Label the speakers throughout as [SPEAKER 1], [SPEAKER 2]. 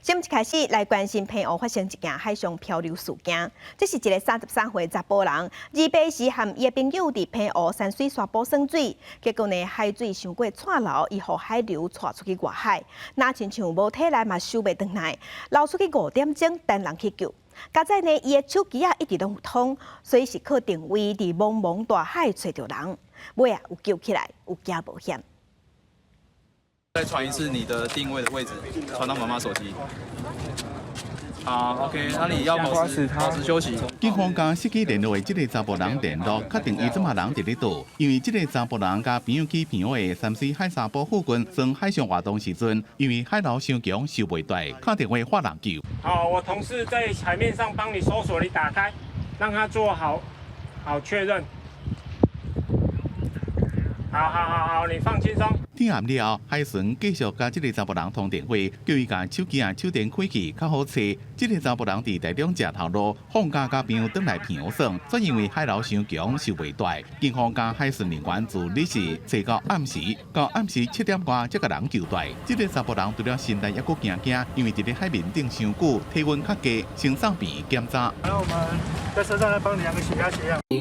[SPEAKER 1] 先一开始来关心澎湖发生一件海上漂流事件。这是一个33岁查甫人，二爸时和伊的朋友伫澎湖山水沙坡耍水，结果呢海水伤过窜流，伊互海流带出去外海，那亲像无体力嘛收袂回来，流出去5点钟，等人去救。加在呢，伊的手机一直拢有通，所以是靠定位伫茫茫大海找到人。尾啊有救起来，有惊无险。
[SPEAKER 2] 再传一次你的定位的位置，传到妈妈手机。好 ，OK， 那你要保持休息。
[SPEAKER 3] 警方将失去联络的这个查甫人联络，确定伊怎么人伫咧倒，因为这个查甫人甲朋友去澎湖的山水海沙坡附近做海上活动时阵，因为海流伤强，受袂大，打电话发人救。
[SPEAKER 4] 好，我同事在海面上帮你搜索，你打开，让他做好确认。好，你放轻松。
[SPEAKER 3] 天暗了，海巡继续甲这个查甫人通电话，叫伊甲手机手电开起，较好找。这个查甫人伫台中食头路，放假甲朋友倒来澎湖耍，却因为海流伤强，受袂大。警方将海巡人员自日时找到暗时7点外才甲人救出来。这个查甫人除了身体还佫惊，因为伫咧海面顶伤久，体温较低，先上病检查。
[SPEAKER 4] 然后我们在车上来帮你量个血压。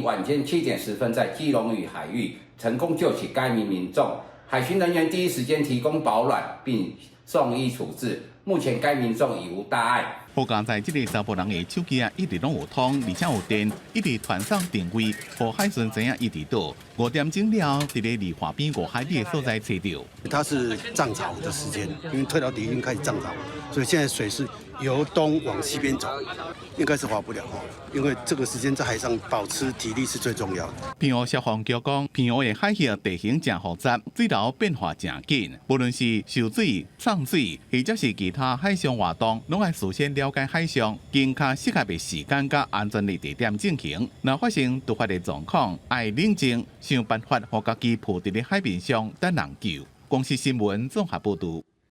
[SPEAKER 5] 晚间7点10分，在基隆屿海域成功救起该名民众。 海巡人员第一时间提供保暖，并送医处置。目前该民众已无大碍。
[SPEAKER 3] 好在在这个查甫人的手机一直拢有通，而且有电，一直传送定位，互海巡知影伊伫倒。5点钟了，伫咧离海边5海里的所在找到。
[SPEAKER 6] 它是涨潮的时间，因为退潮底已经开始涨潮，所以现在水是由东往西边走，应该是划不了哦。因为这个时间在海上保持体力是最重要的。
[SPEAKER 3] 澎湖消防局讲，澎湖的海域地形真复杂，水流变化真紧，无论是受水、涨水，或者是其他海上活动，拢爱事先了解海象，经较适合的时间甲安全的地点进行。若发生突发的状况，爱冷静，想办法，互家己浮伫咧海面上等人救。公视新闻综合报道。